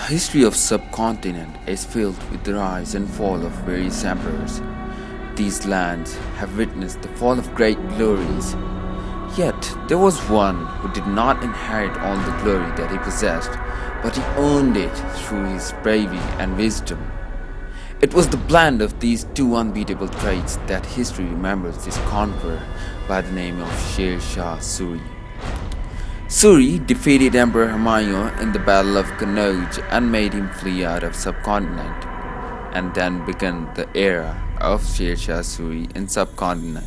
history of subcontinent is filled with the rise and fall of various emperors. These lands have witnessed the fall of great glories. Yet there was one who did not inherit all the glory that he possessed, but he earned it through his bravery and wisdom. It was the blend of these two unbeatable traits that history remembers this conqueror by the name of Sher Shah Suri. Suri defeated Emperor Humayun in the Battle of Kannauj and made him flee out of subcontinent, and then began the era of Sher Shah Suri in subcontinent.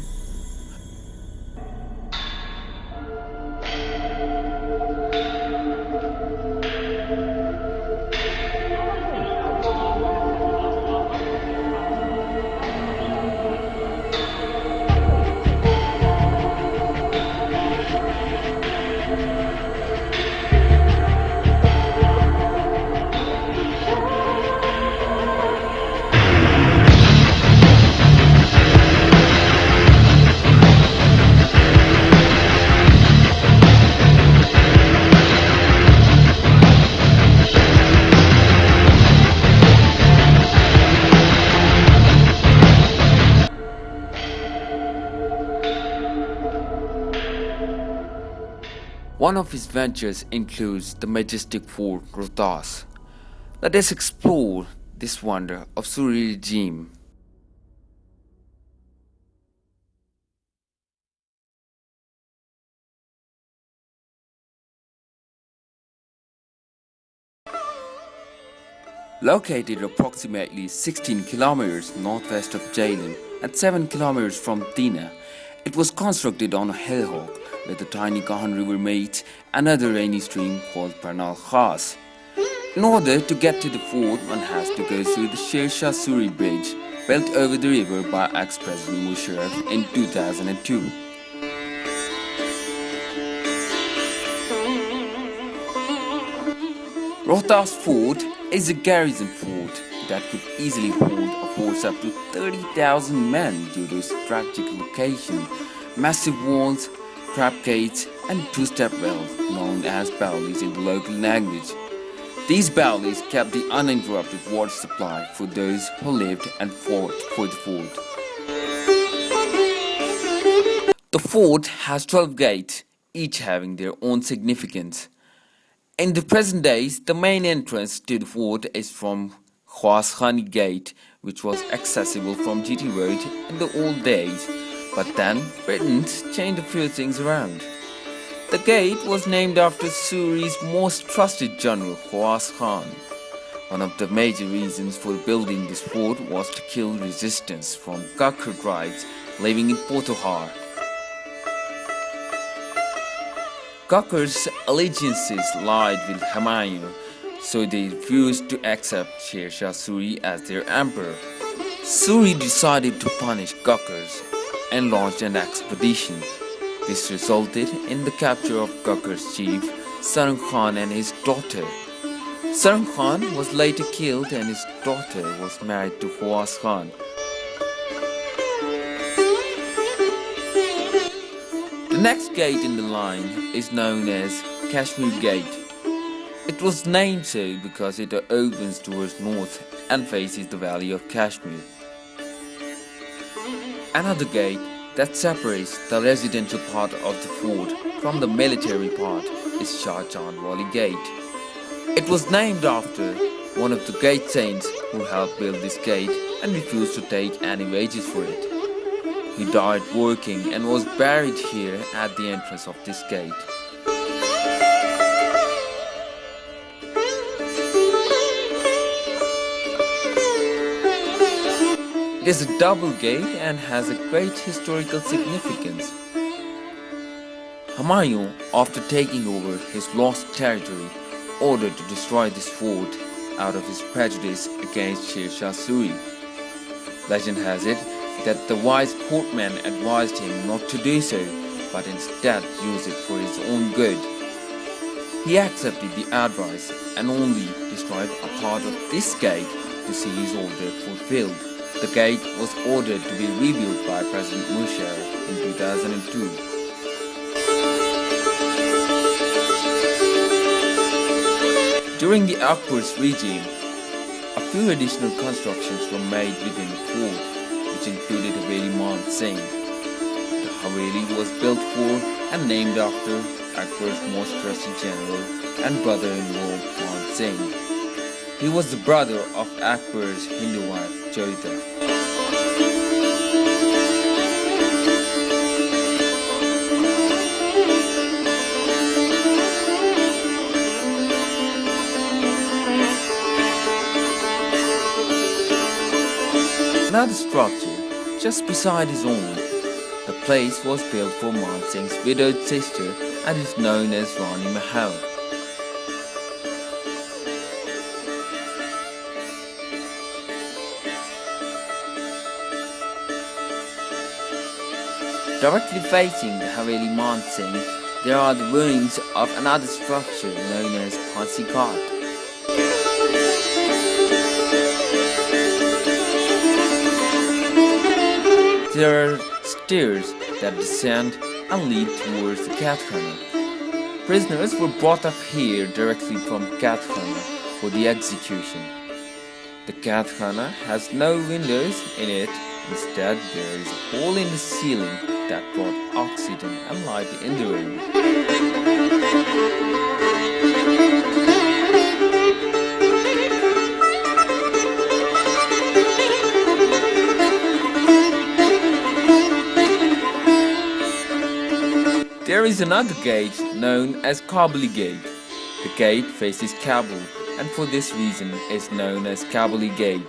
One of his ventures includes the majestic fort Rohtas. Let us explore this wonder of Suri regime. Located approximately 16 kilometers northwest of Jailan and 7 kilometers from Tina, it was constructed on a hillhog where the tiny Kahan River meets another rainy stream called Parnal Khas. In order to get to the fort, one has to go through the Sher Shah Suri Bridge, built over the river by ex-President Musharraf in 2002. Rohtas Fort is a garrison fort that could easily hold a force up to 30,000 men due to its strategic location, massive walls, trap gates, and two-step wells known as bowlies in the local language. These bowlies kept the uninterrupted water supply for those who lived and fought for the fort. The fort has 12 gates, each having their own significance. In the present days, the main entrance to the fort is from Khwas Khani Gate, which was accessible from GT Road in the old days. But then, Britons changed a few things around. The gate was named after Suri's most trusted general, Khwas Khan. One of the major reasons for building this fort was to kill resistance from Ghakkar tribes living in Potohar. Ghakkar's allegiances lied with Humayun, so they refused to accept Sher Shah Suri as their emperor. Suri decided to punish Ghakkars and launched an expedition. This resulted in the capture of Ghakkar's chief, Sarang Khan, and his daughter. Sarang Khan was later killed and his daughter was married to Khwas Khan. The next gate in the line is known as Kashmir Gate. It was named so because it opens towards north and faces the valley of Kashmir. Another gate that separates the residential part of the fort from the military part is Shah Chand Wali Gate. It was named after one of the gate saints who helped build this gate and refused to take any wages for it. He died working and was buried here at the entrance of this gate. It is a double gate and has a great historical significance. Humayun, after taking over his lost territory, ordered to destroy this fort out of his prejudice against Sher Shah Suri. Legend has it that the wise courtman advised him not to do so, but instead use it for his own good. He accepted the advice and only destroyed a part of this gate to see his order fulfilled. The gate was ordered to be rebuilt by President Musharraf in 2002. During the Akbar's regime, a few additional constructions were made within the fort, which included Haveli Man Singh. The Haveli was built for and named after Akbar's most trusted general and brother-in-law Man Singh. He was the brother of Akbar's Hindu wife Rohtas. Another structure, just beside his own, the place was built for Man Singh's widowed sister and is known as Rani Mahal. Directly facing the Haveli Man Singh, there are the ruins of another structure known as Phansi Ghat. There are stairs that descend and lead towards the Kathkhana. Prisoners were brought up here directly from Kathkhana for the execution. The Kathkhana has no windows in it. Instead, there is a hole in the ceiling that brought oxygen and light in the room. There is another gate known as Kabuli Gate. The gate faces Kabul and for this reason is known as Kabuli Gate.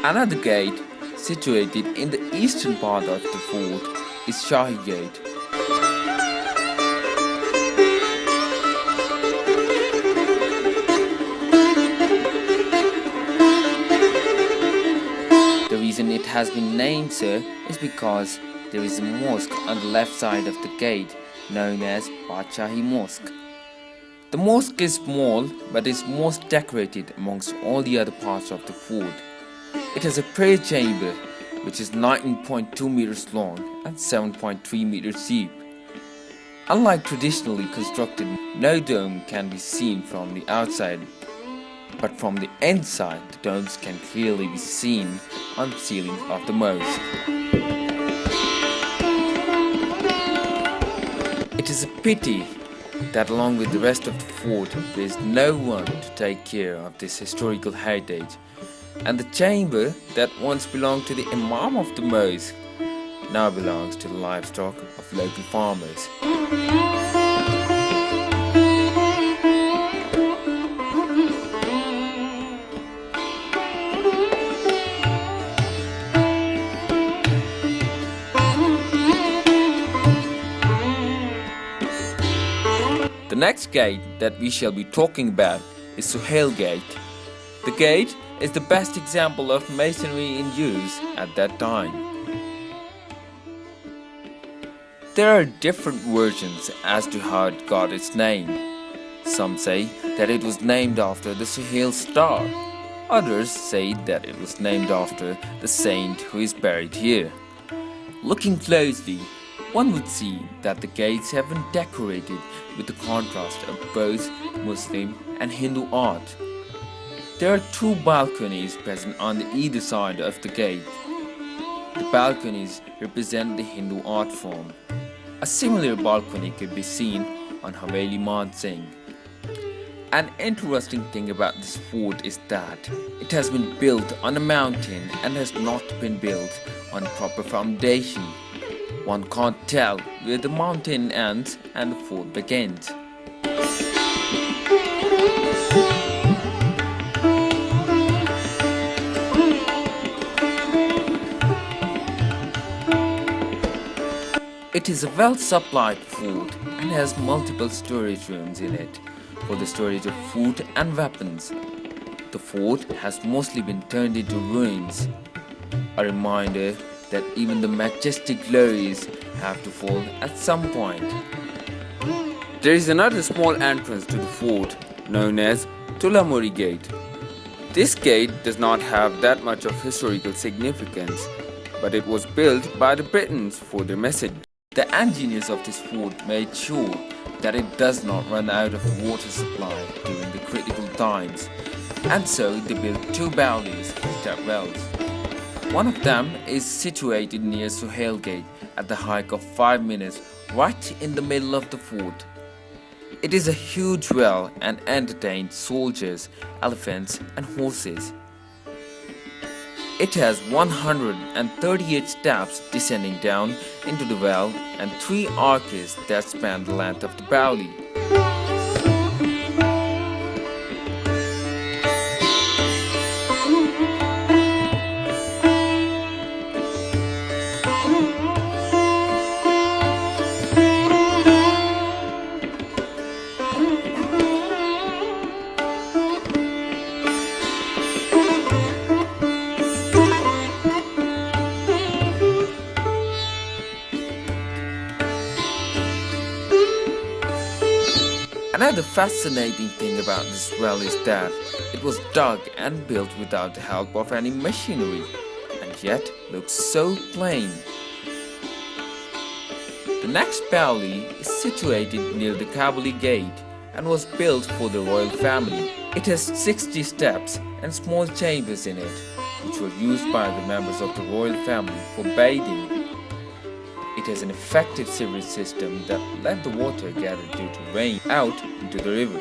Another gate situated in the eastern part of the fort is Shahi Gate. The reason it has been named so is because there is a mosque on the left side of the gate known as Badshahi Mosque. The mosque is small but is most decorated amongst all the other parts of the fort. It has a prayer chamber which is 19.2 meters long and 7.3 meters deep. Unlike traditionally constructed, no dome can be seen from the outside, but from the inside the domes can clearly be seen on the ceiling of the mosque. It is a pity that along with the rest of the fort there is no one to take care of this historical heritage, and the chamber that once belonged to the Imam of the mosque now belongs to the livestock of local farmers. The next gate that we shall be talking about is Suhail Gate. The gate is the best example of masonry in use at that time. There are different versions as to how it got its name. Some say that it was named after the Suhail star. Others say that it was named after the saint who is buried here. Looking closely, one would see that the gates have been decorated with the contrast of both Muslim and Hindu art. There are two balconies present on either side of the gate. The balconies represent the Hindu art form. A similar balcony could be seen on Haveli Man Singh. An interesting thing about this fort is that it has been built on a mountain and has not been built on a proper foundation. One can't tell where the mountain ends and the fort begins. It is a well-supplied fort and has multiple storage rooms in it for the storage of food and weapons. The fort has mostly been turned into ruins, a reminder that even the majestic glories have to fall at some point. There is another small entrance to the fort known as Tulamuri Gate. This gate does not have that much of historical significance, but it was built by the Britons for their message The engineers of this fort made sure that it does not run out of the water supply during the critical times, and so they built two Bowlies, step wells. One of them is situated near Suhail Gate at the hike of 5 minutes, right in the middle of the fort. It is a huge well and entertained soldiers, elephants and horses. It has 138 steps descending down into the well and 3 arches that span the length of the Bowli. Another fascinating thing about this well is that it was dug and built without the help of any machinery, and yet looks so plain. The next Bowli is situated near the Kabuli Gate and was built for the royal family. It has 60 steps and small chambers in it, which were used by the members of the royal family for bathing. It has an effective sewage system that let the water gathered due to rain out into the river.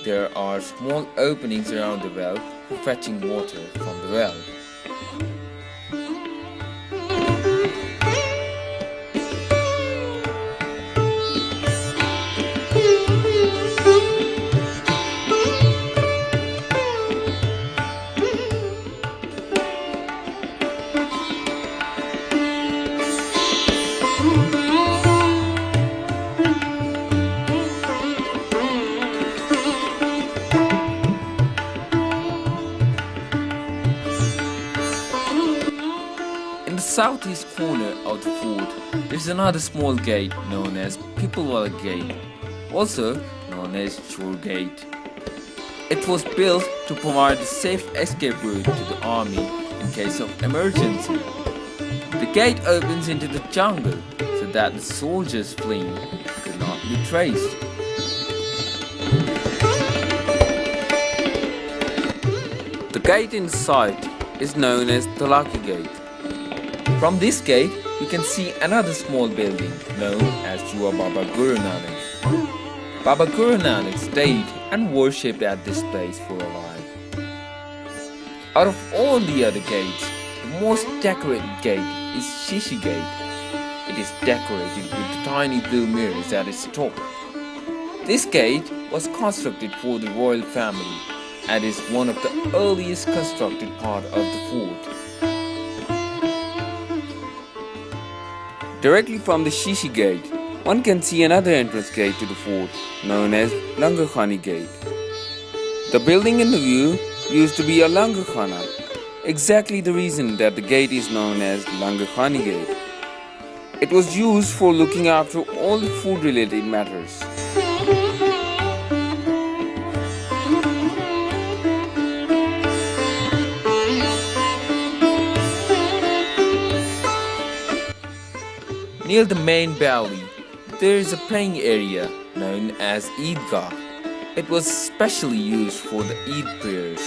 There are small openings around the well for fetching water from the well. In the southeast corner of the fort, there is another small gate known as Peoplewala Gate, also known as Shore Gate. It was built to provide a safe escape route to the army in case of emergency. The gate opens into the jungle so that the soldiers fleeing could not be traced. The gate in sight is known as Talaki Gate. From this gate, you can see another small building known as Jua Baba Guru Nanak. Baba Guru Nanak stayed and worshipped at this place for a while. Out of all the other gates, the most decorated gate is Shishi Gate. It is decorated with tiny blue mirrors at its top. This gate was constructed for the royal family and is one of the earliest constructed part of the fort. Directly from the Shishi Gate, one can see another entrance gate to the fort, known as Langarkhani Gate. The building in the view used to be a Langarkhana, exactly the reason that the gate is known as Langarkhani Gate. It was used for looking after all the food-related matters. Near the main Bowli, there is a praying area known as Eidgah. It was specially used for the Eid prayers.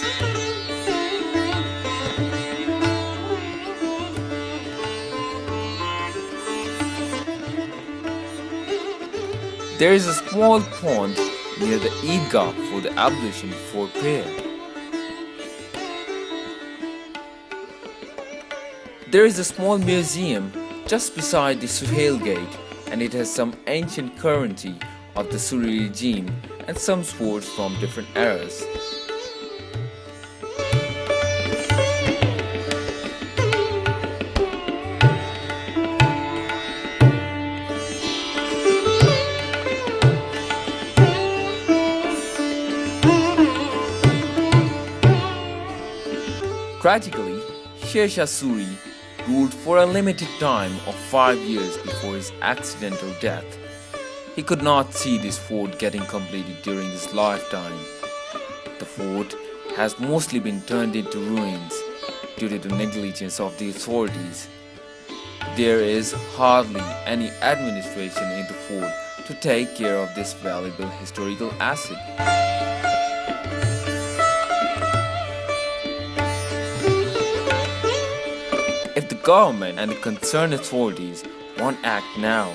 There is a small pond near the Eidgah for the ablution before prayer. There is a small museum just beside the Suhail Gate, and it has some ancient currency of the Suri regime and some swords from different eras. Tragically, Sher Shah Suri ruled for a limited time of 5 years before his accidental death. He could not see this fort getting completed during his lifetime. The fort has mostly been turned into ruins due to the negligence of the authorities. There is hardly any administration in the fort to take care of this valuable historical asset. If the government and the concerned authorities won't act now,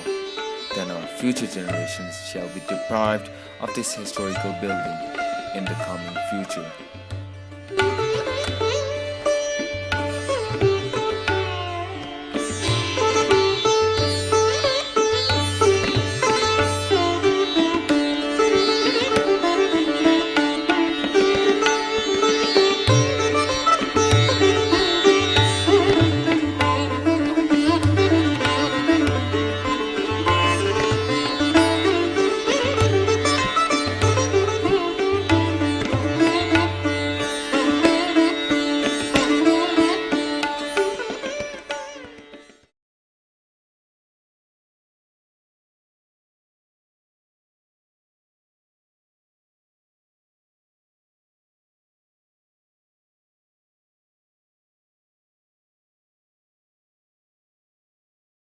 then our future generations shall be deprived of this historical building in the coming future.